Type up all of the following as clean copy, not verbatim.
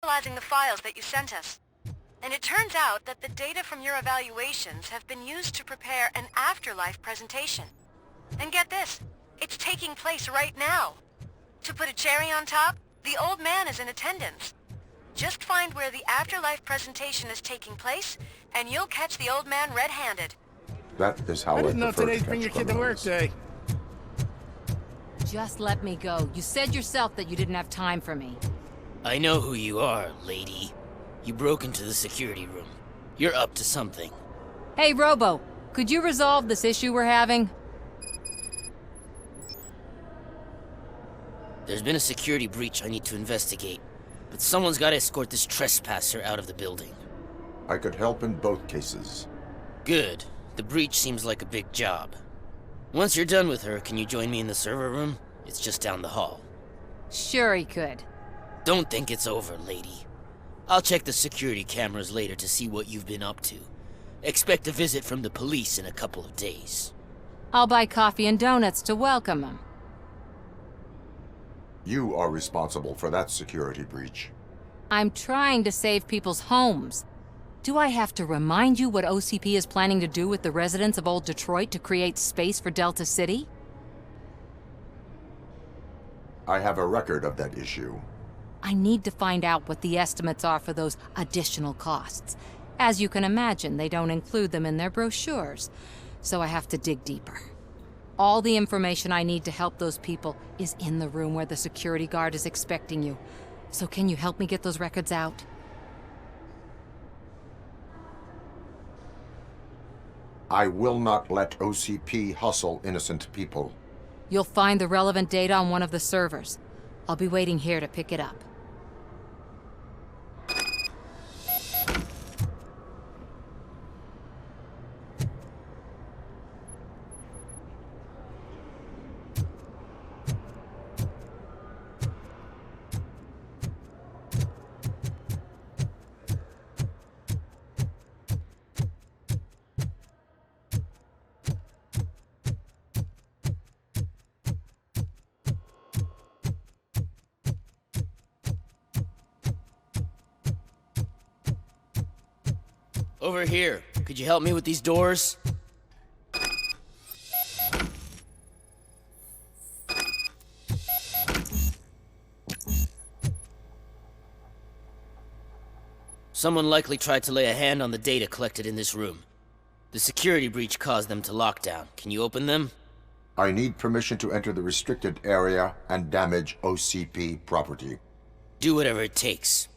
analyzing the files that you sent us. And it turns out that the data from your evaluations have been used to prepare an afterlife presentation. And get this, it's taking place right now. To put a cherry on top, the old man is in attendance. Just find where the afterlife presentation is taking place, and you'll catch the old man red-handed. That is how I didn't know prefer today's catch bring your kid to work criminals. day. Just let me go. You said yourself that you didn't have time for me. I know who you are, lady. You broke into the security room. You're up to something. Hey, Robo, could you resolve this issue we're having? There's been a security breach I need to investigate, but someone's got to escort this trespasser out of the building. I could help in both cases. Good. The breach seems like a big job. Once you're done with her, can you join me in the server room? It's just down the hall. Sure he could. Don't think it's over, lady. I'll check the security cameras later to see what you've been up to. Expect a visit from the police in a couple of days. I'll buy coffee and donuts to welcome him. You are responsible for that security breach. I'm trying to save people's homes. Do I have to remind you what OCP is planning to do with the residents of Old Detroit to create space for Delta City? I have a record of that issue. I need to find out what the estimates are for those additional costs. As you can imagine, they don't include them in their brochures, so I have to dig deeper. All the information I need to help those people is in the room where the security guard is expecting you. So can you help me get those records out? I will not let OCP hustle innocent people. You'll find the relevant data on one of the servers. I'll be waiting here to pick it up. Over here. Could you help me with these doors? Someone likely tried to lay a hand on the data collected in this room. The security breach caused them to lock down. Can you open them? I need permission to enter the restricted area and damage OCP property. Do whatever it takes.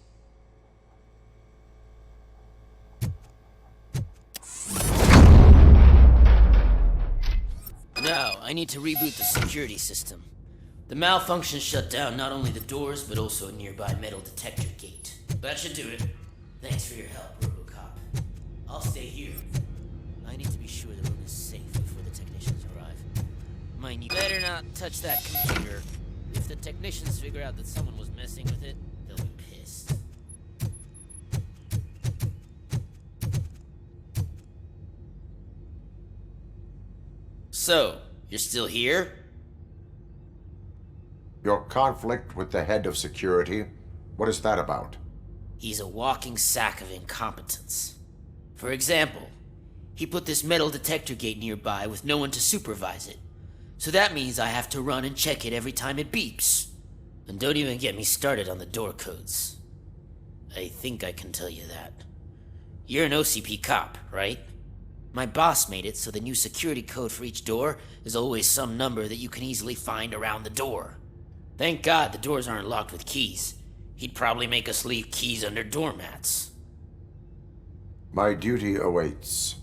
Now, I need to reboot the security system. The malfunction shut down not only the doors, but also a nearby metal detector gate. That should do it. Thanks for your help, RoboCop. I'll stay here. I need to be sure the room is safe before the technicians arrive. Mind you better not touch that computer. If the technicians figure out that someone was messing with it, they'll be pissed. So, you're still here? Your conflict with the head of security, what is that about? He's a walking sack of incompetence. For example, he put this metal detector gate nearby with no one to supervise it. So that means I have to run and check it every time it beeps. And don't even get me started on the door codes. I think I can tell you that. You're an OCP cop, right? My boss made it so the new security code for each door is always some number that you can easily find around the door. Thank God the doors aren't locked with keys. He'd probably make us leave keys under doormats. My duty awaits.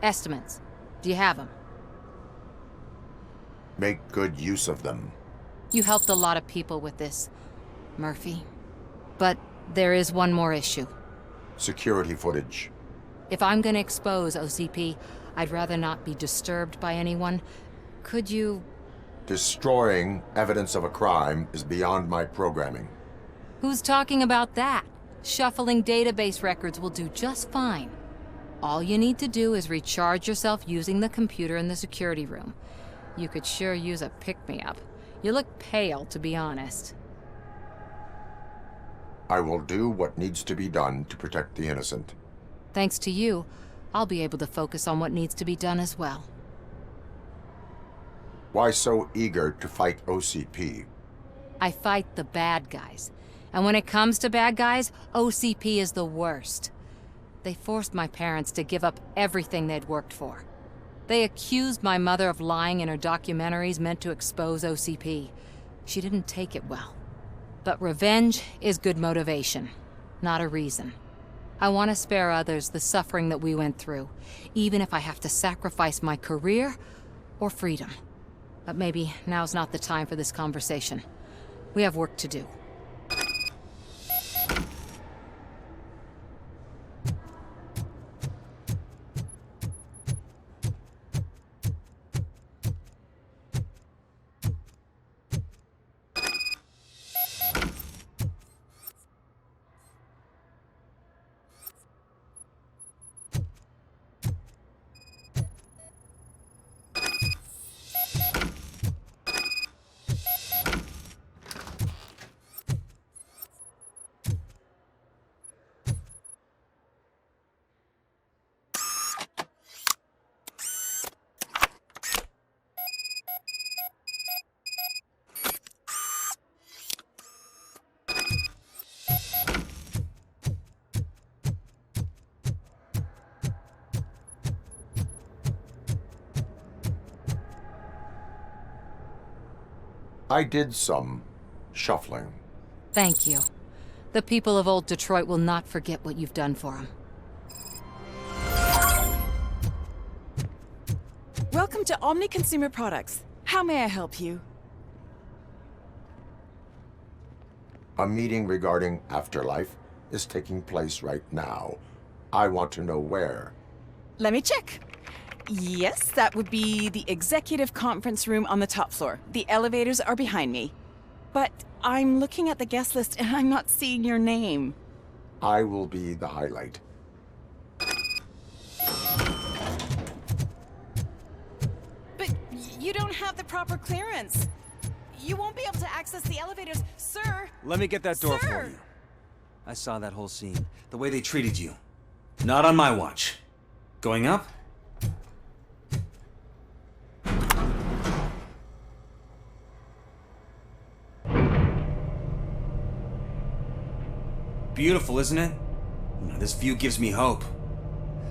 Estimates. Do you have them? Make good use of them. You helped a lot of people with this, Murphy. But there is one more issue. Security footage. If I'm gonna expose OCP, I'd rather not be disturbed by anyone. Could you... Destroying evidence of a crime is beyond my programming. Who's talking about that? Shuffling database records will do just fine. All you need to do is recharge yourself using the computer in the security room. You could sure use a pick-me-up. You look pale, to be honest. I will do what needs to be done to protect the innocent. Thanks to you, I'll be able to focus on what needs to be done as well. Why so eager to fight OCP? I fight the bad guys. And when it comes to bad guys, OCP is the worst. They forced my parents to give up everything they'd worked for. They accused my mother of lying in her documentaries meant to expose OCP. She didn't take it well. But revenge is good motivation, not a reason. I want to spare others the suffering that we went through, even if I have to sacrifice my career or freedom. But maybe now's not the time for this conversation. We have work to do. I did some shuffling. Thank you. The people of old Detroit will not forget what you've done for them. Welcome to Omni Consumer Products. How may I help you? A meeting regarding afterlife is taking place right now. I want to know where. Let me check. Yes, that would be the executive conference room on the top floor. The elevators are behind me. But I'm looking at the guest list and I'm not seeing your name. I will be the highlight. But you don't have the proper clearance. You won't be able to access the elevators, sir. Let me get that door Sir! for you. I saw that whole scene. The way they treated you. Not on my watch. Going up? Beautiful, isn't it? This view gives me hope.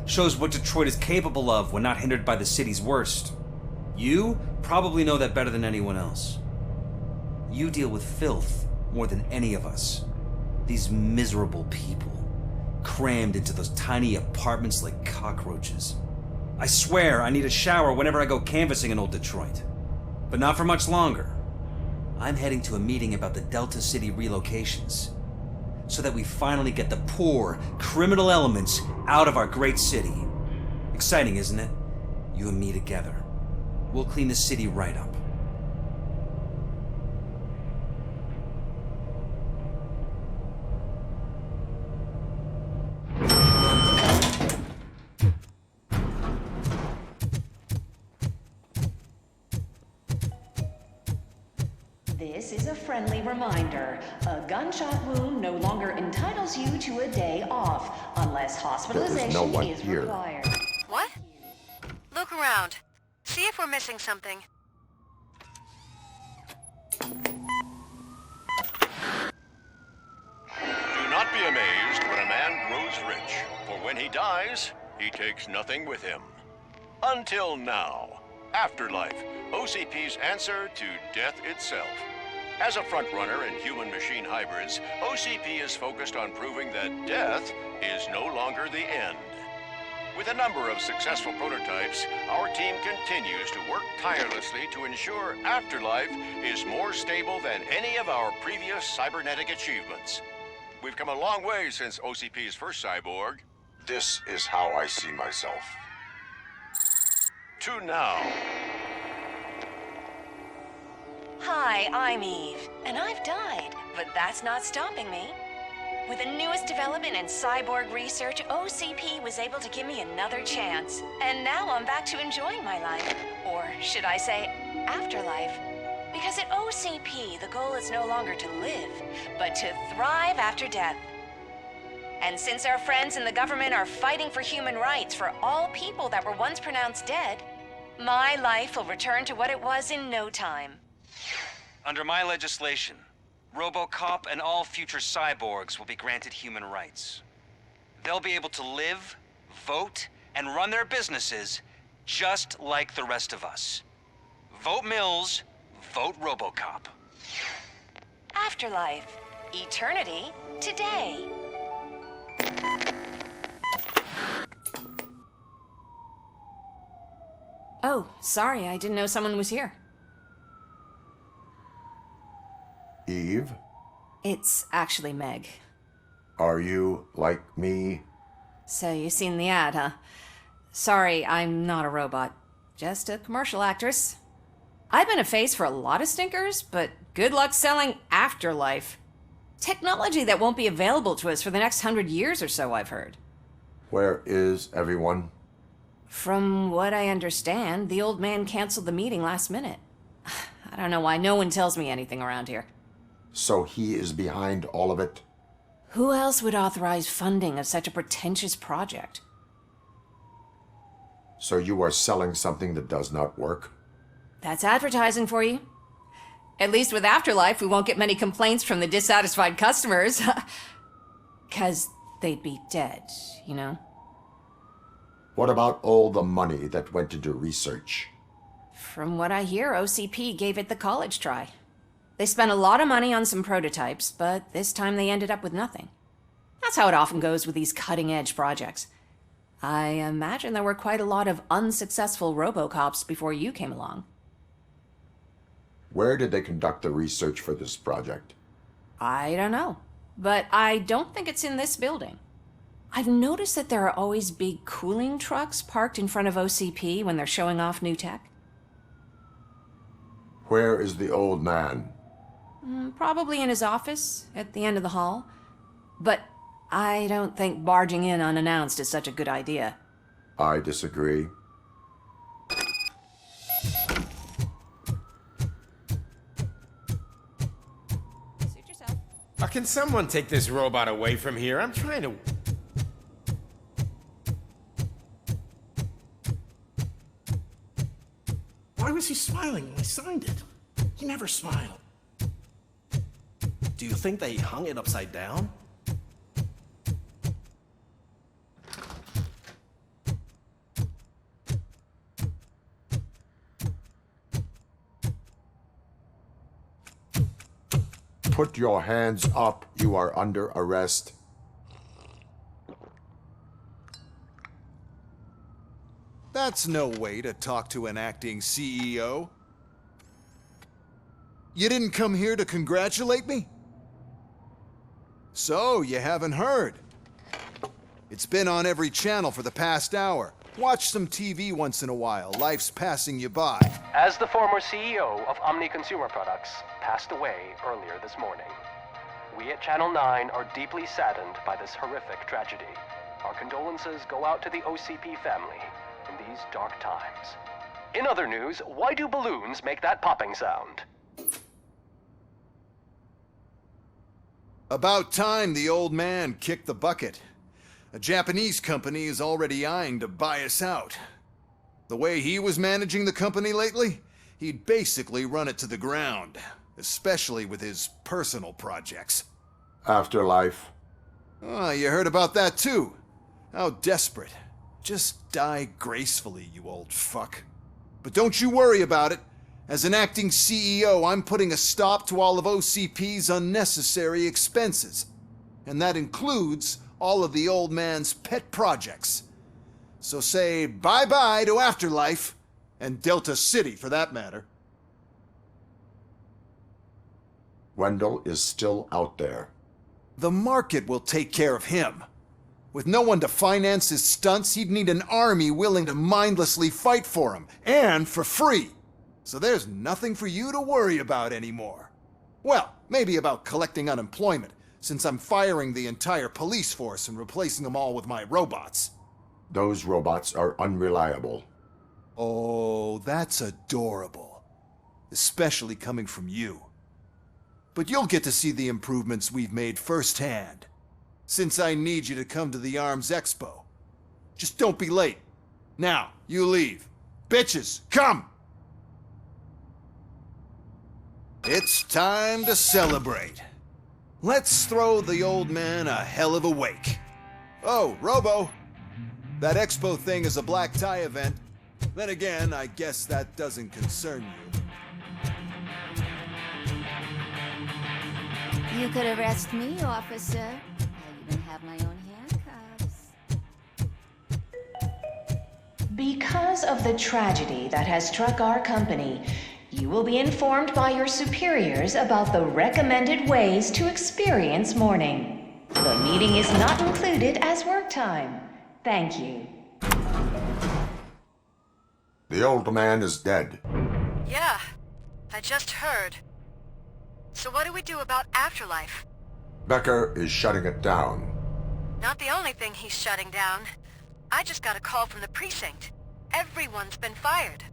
Shows what Detroit is capable of when not hindered by the city's worst. You probably know that better than anyone else. You deal with filth more than any of us. These miserable people, crammed into those tiny apartments like cockroaches. I swear I need a shower whenever I go canvassing in old Detroit. But not for much longer. I'm heading to a meeting about the Delta City relocations, so that we finally get the poor, criminal elements out of our great city. Exciting, isn't it? You and me together. We'll clean the city right up. This is a friendly reminder. A gunshot wound no longer entitles you to a day off, unless hospitalization no one is here. required. What? Look around. See if we're missing something. Do not be amazed when a man grows rich, for when he dies, he takes nothing with him. Until now. Afterlife, OCP's answer to death itself. As a frontrunner in human-machine hybrids, OCP is focused on proving that death is no longer the end. With a number of successful prototypes, our team continues to work tirelessly to ensure Afterlife is more stable than any of our previous cybernetic achievements. We've come a long way since OCP's first cyborg. This is how I see myself. To now. Hi, I'm Eve, and I've died, but that's not stopping me. With the newest development in cyborg research, OCP was able to give me another chance. And now I'm back to enjoying my life. Or should I say, afterlife? Because at OCP, the goal is no longer to live, but to thrive after death. And since our friends in the government are fighting for human rights for all people that were once pronounced dead, my life will return to what it was in no time. Under my legislation, RoboCop and all future cyborgs will be granted human rights. They'll be able to live, vote, and run their businesses just like the rest of us. Vote Mills, vote RoboCop. Afterlife. Eternity. Today. Oh, sorry, I didn't know someone was here. Eve, It's actually Meg. are you like me? So you seen the ad, huh? Sorry, I'm not a robot. Just a commercial actress. I've been a face for a lot of stinkers, but good luck selling Afterlife. Technology that won't be available to us for the next 100 years or so, I've heard. Where is everyone? From what I understand, the old man canceled the meeting last minute. I don't know why no one tells me anything around here. So he is behind all of it? Who else would authorize funding of such a pretentious project? So you are selling something that does not work? That's advertising for you. At least with Afterlife, we won't get many complaints from the dissatisfied customers. 'Cause they'd be dead, you know? What about all the money that went into research? From what I hear, OCP gave it the college try. They spent a lot of money on some prototypes, but this time they ended up with nothing. That's how it often goes with these cutting-edge projects. I imagine there were quite a lot of unsuccessful RoboCops before you came along. Where did they conduct the research for this project? I don't know, but I don't think it's in this building. I've noticed that there are always big cooling trucks parked in front of OCP when they're showing off new tech. Where is the old man? Probably in his office, at the end of the hall. But I don't think barging in unannounced is such a good idea. I disagree. Suit yourself. Can someone take this robot away from here? I'm trying to... Why was he smiling when I signed it? He never smiled. Do you think they hung it upside down? Put your hands up. You are under arrest. That's no way to talk to an acting CEO. You didn't come here to congratulate me? So, you haven't heard. It's been on every channel for the past hour. Watch some TV once in a while. Life's passing you by. As the former CEO of Omni Consumer Products passed away earlier this morning, we at Channel 9 are deeply saddened by this horrific tragedy. Our condolences go out to the OCP family in these dark times. In other news, why do balloons make that popping sound? About time the old man kicked the bucket. A Japanese company is already eyeing to buy us out. The way he was managing the company lately, he'd basically run it to the ground, especially with his personal projects. Afterlife. Oh, you heard about that too. How desperate. Just die gracefully, you old fuck. But don't you worry about it. As an acting CEO, I'm putting a stop to all of OCP's unnecessary expenses. And that includes all of the old man's pet projects. So say bye-bye to Afterlife, and Delta City for that matter. Wendell is still out there. The market will take care of him. With no one to finance his stunts, he'd need an army willing to mindlessly fight for him, and for free. So there's nothing for you to worry about anymore. Well, maybe about collecting unemployment, since I'm firing the entire police force and replacing them all with my robots. Those robots are unreliable. Oh, that's adorable. Especially coming from you. But you'll get to see the improvements we've made firsthand. Since I need you to come to the Arms Expo. Just don't be late. Now, you leave. Bitches, come! It's time to celebrate. Let's throw the old man a hell of a wake. Oh, Robo! That expo thing is a black tie event. Then again, I guess that doesn't concern you. You could arrest me, officer. I even have my own handcuffs. Because of the tragedy that has struck our company, you will be informed by your superiors about the recommended ways to experience mourning. The meeting is not included as work time. Thank you. The old man is dead. Yeah, I just heard. So what do we do about Afterlife? Becker is shutting it down. Not the only thing he's shutting down. I just got a call from the precinct. Everyone's been fired.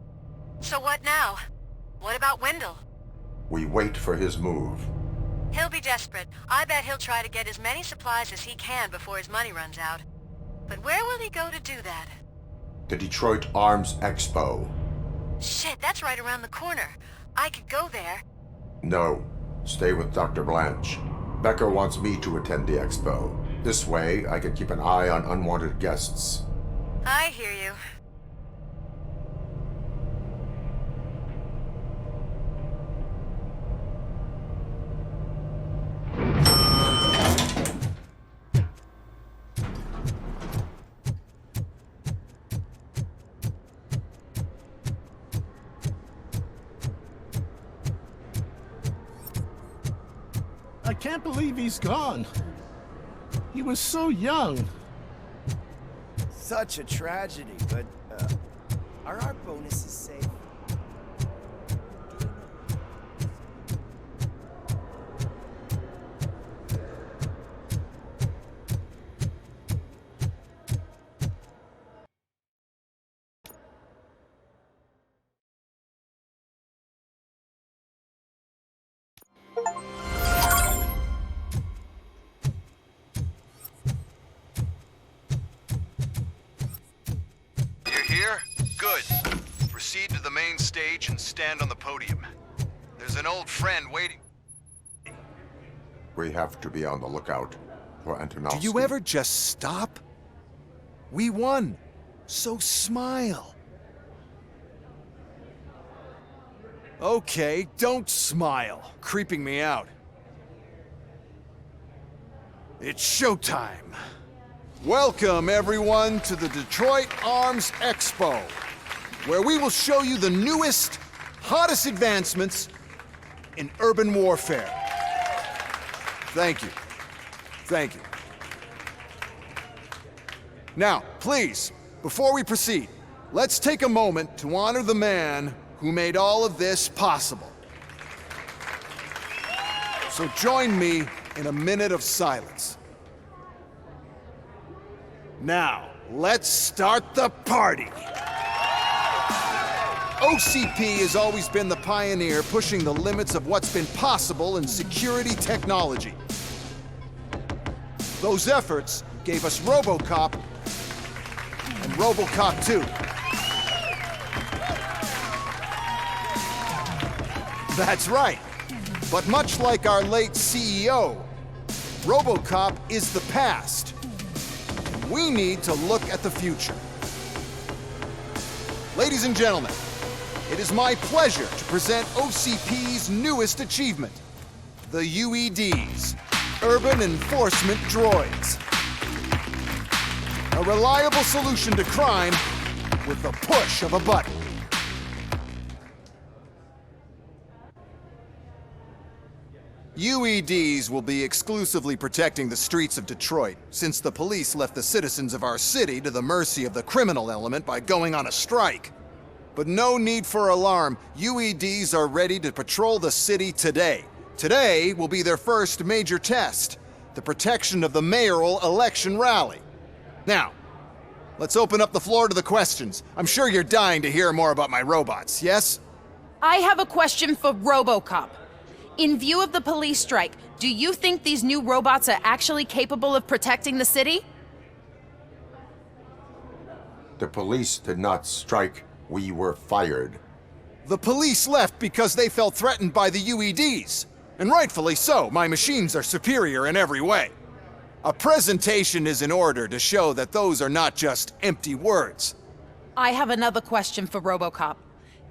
So what now? What about Wendell? We wait for his move. He'll be desperate. I bet he'll try to get as many supplies as he can before his money runs out. But where will he go to do that? The Detroit Arms Expo. Shit, that's right around the corner. I could go there. No. Stay with Dr. Blanche. Becker wants me to attend the expo. This way, I can keep an eye on unwanted guests. I hear you. I can't believe he's gone. He was so young. Such a tragedy, but are our bonuses safe? Here? Good. Proceed to the main stage and stand on the podium. There's an old friend waiting. We have to be on the lookout for Antonovsky. Do you ever just stop? We won. So smile. Okay, don't smile. Creeping me out. It's showtime. Welcome, everyone, to the Detroit Arms Expo, where we will show you the newest, hottest advancements in urban warfare. Thank you. Thank you. Now, please, before we proceed, let's take a moment to honor the man who made all of this possible. So join me in a minute of silence. Now, let's start the party! OCP has always been the pioneer pushing the limits of what's been possible in security technology. Those efforts gave us RoboCop and RoboCop 2. That's right. But much like our late CEO, RoboCop is the past. We need to look at the future. Ladies and gentlemen, it is my pleasure to present OCP's newest achievement, the UEDs, Urban Enforcement Droids. A reliable solution to crime with the push of a button. UEDs will be exclusively protecting the streets of Detroit, since the police left the citizens of our city to the mercy of the criminal element by going on a strike. But no need for alarm. UEDs are ready to patrol the city today. Today will be their first major test, the protection of the mayoral election rally. Now, let's open up the floor to the questions. I'm sure you're dying to hear more about my robots, yes? I have a question for RoboCop. In view of the police strike, do you think these new robots are actually capable of protecting the city? The police did not strike. We were fired. The police left because they felt threatened by the UEDs. And rightfully so. My machines are superior in every way. A presentation is in order to show that those are not just empty words. I have another question for RoboCop.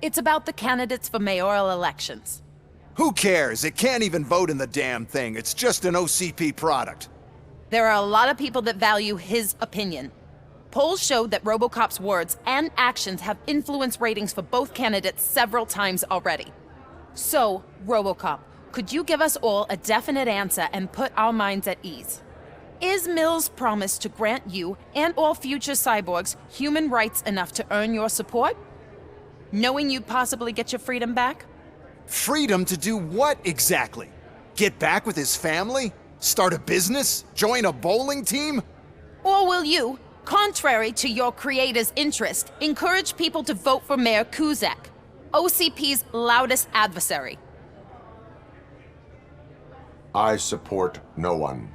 It's about the candidates for mayoral elections. Who cares? It can't even vote in the damn thing. It's just an OCP product. There are a lot of people that value his opinion. Polls showed that RoboCop's words and actions have influenced ratings for both candidates several times already. So, RoboCop, could you give us all a definite answer and put our minds at ease? Is Mills' promise to grant you and all future cyborgs human rights enough to earn your support? Knowing you'd possibly get your freedom back? Freedom to do what exactly? Get back with his family? Start a business? Join a bowling team? Or will you, contrary to your creator's interest, encourage people to vote for Mayor Kuzak, OCP's loudest adversary? I support no one.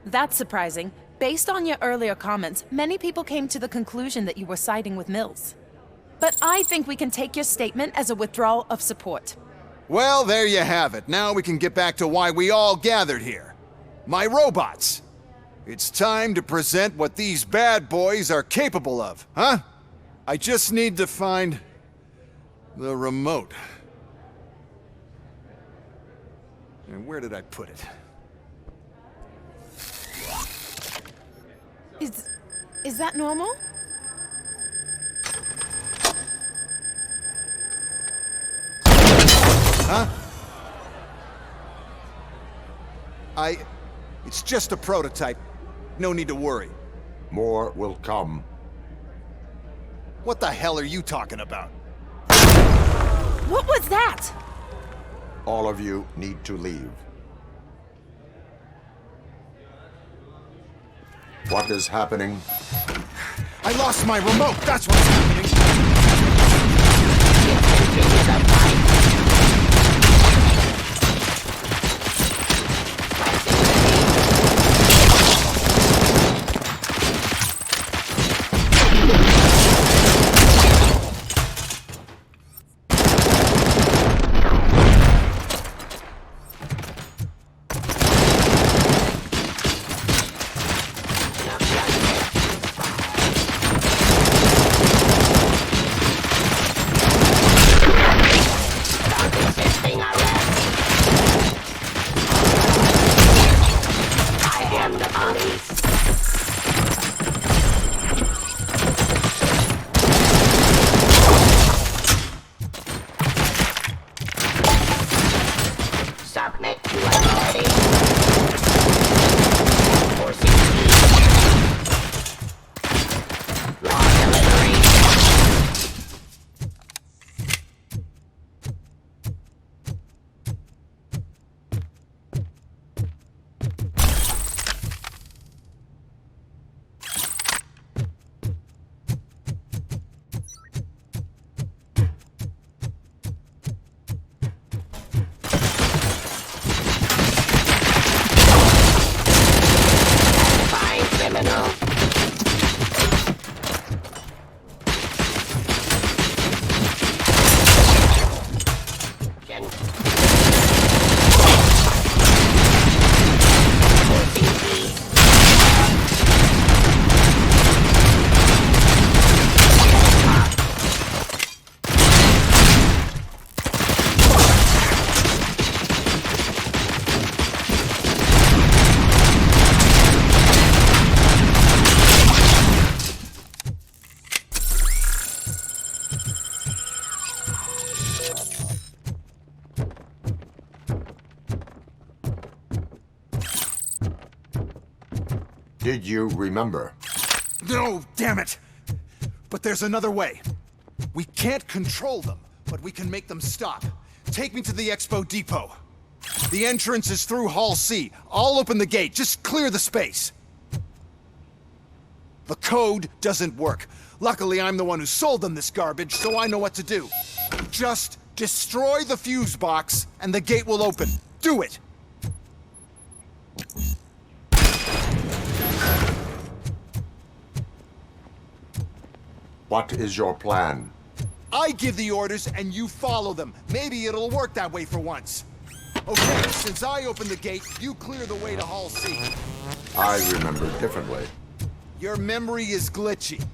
That's surprising. Based on your earlier comments, many people came to the conclusion that you were siding with Mills. But I think we can take your statement as a withdrawal of support. Well, there you have it. Now we can get back to why we all gathered here. My robots. It's time to present what these bad boys are capable of, huh? I just need to find the remote. And where did I put it? Is that normal? Huh? It's just a prototype. No need to worry. More will come. What the hell are you talking about? What was that? All of you need to leave. What is happening? I lost my remote, that's what's happening! Did you remember? No, damn it! But there's another way. We can't control them, but we can make them stop. Take me to the Expo Depot. The entrance is through Hall C. I'll open the gate. Just clear the space. The code doesn't work. Luckily, I'm the one who sold them this garbage, so I know what to do. Just destroy the fuse box, and the gate will open. Do it! What is your plan? I give the orders, and you follow them. Maybe it'll work that way for once. Okay, since I opened the gate, you clear the way to Hall C. I remember differently. Your memory is glitchy.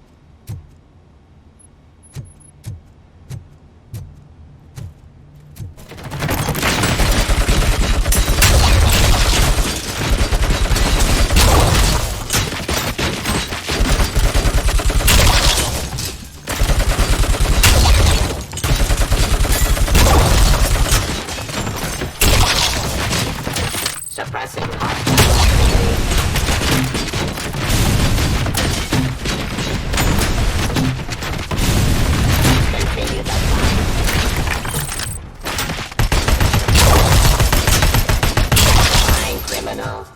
Suppressing. Continue the fine criminal.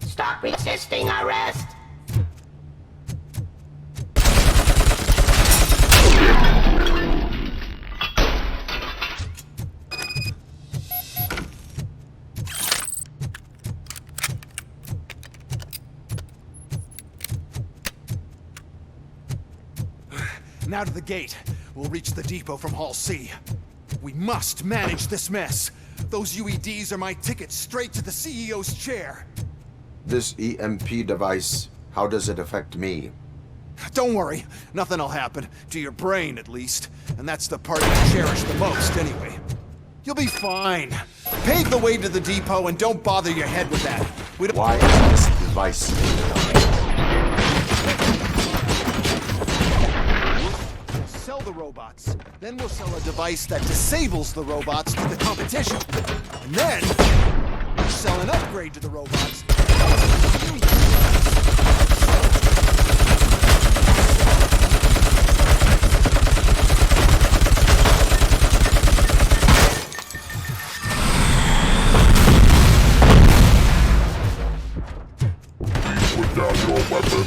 Stop resisting arrest. Now to the gate. We'll reach the depot from Hall C. We must manage this mess. Those UEDs are my ticket straight to the CEO's chair. This EMP device, how does it affect me? Don't worry, nothing'll happen. To your brain, at least. And that's the part you cherish the most, anyway. You'll be fine. Pave the way to the depot and don't bother your head with that. We don't— Why is this device? Sell the robots. Then we'll sell a device that disables the robots to the competition. And then we'll sell an upgrade to the robots. Put down your weapon.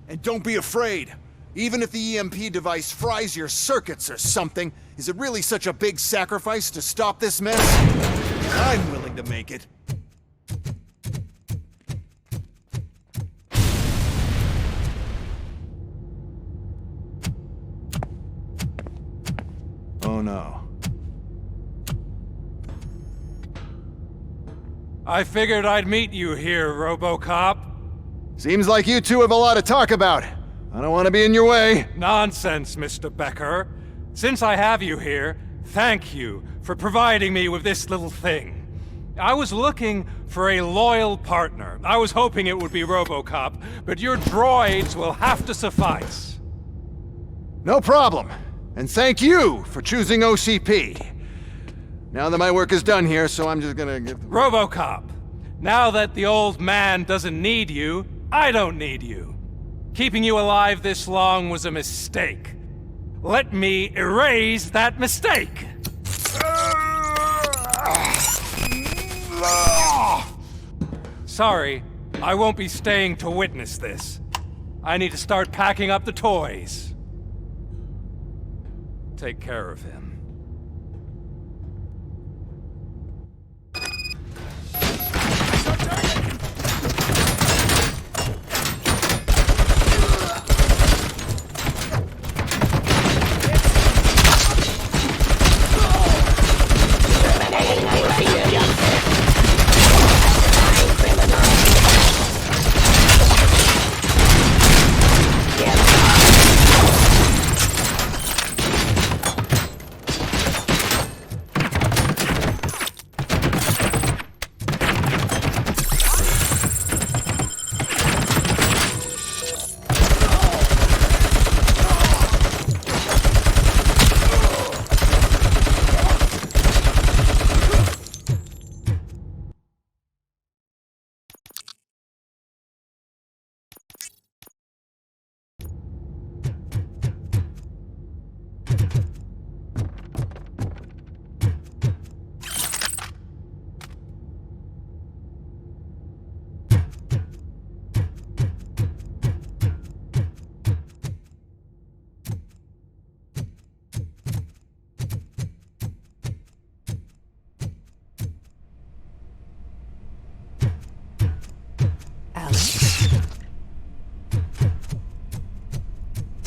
And don't be afraid. Even if the EMP device fries your circuits or something, is it really such a big sacrifice to stop this mess? I'm willing to make it. Oh no. I figured I'd meet you here, RoboCop. Seems like you two have a lot to talk about. I don't want to be in your way. Nonsense, Mr. Becker. Since I have you here, thank you for providing me with this little thing. I was looking for a loyal partner. I was hoping it would be RoboCop, but your droids will have to suffice. No problem. And thank you for choosing OCP. Now that my work is done here, so I'm just gonna give... RoboCop, now that the old man doesn't need you, I don't need you. Keeping you alive this long was a mistake. Let me erase that mistake! Sorry, I won't be staying to witness this. I need to start packing up the toys. Take care of him.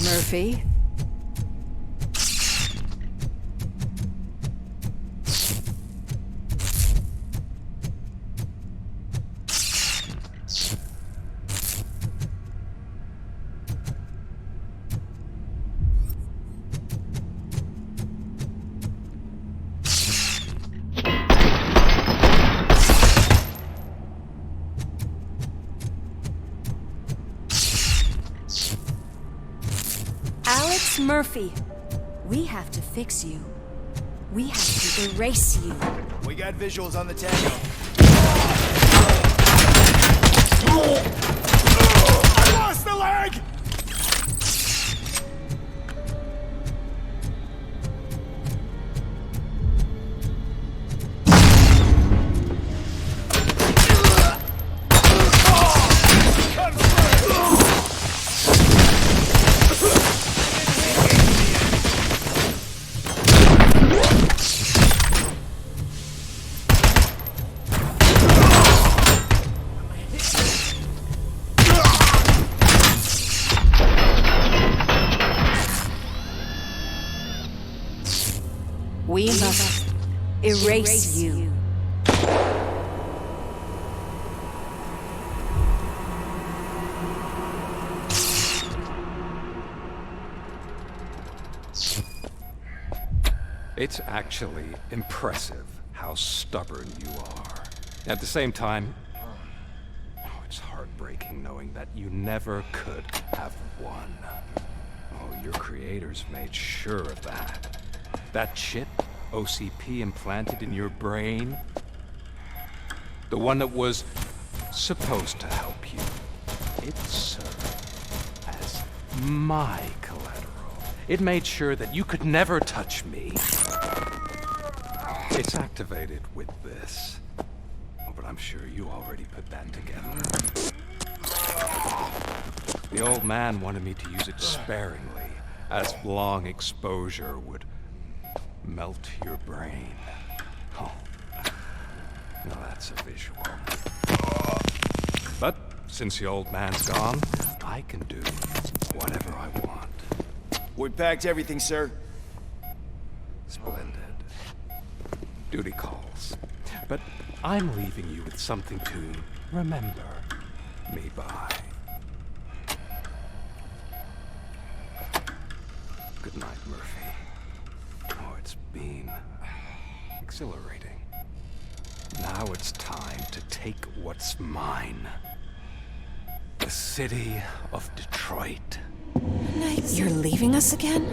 Murphy? Murphy, we have to fix you. We have to erase you. We got visuals on the tango. I lost the leg! We must erase you. It's actually impressive how stubborn you are. At the same time, it's heartbreaking knowing that you never could have won. Oh, your creators made sure of that. That chip OCP implanted in your brain, the one that was supposed to help you, it served as my collateral. It made sure that you could never touch me. It's activated with this. Oh, but I'm sure you already put that together. The old man wanted me to use it sparingly, as long exposure would melt your brain. Oh, now that's a visual. But since the old man's gone, I can do whatever I want. We packed everything, sir. Splendid. Duty calls. But I'm leaving you with something to remember me by. Good night, Murphy. Oh, it's been exhilarating. Now it's time to take what's mine. The city of Detroit. You're leaving us again?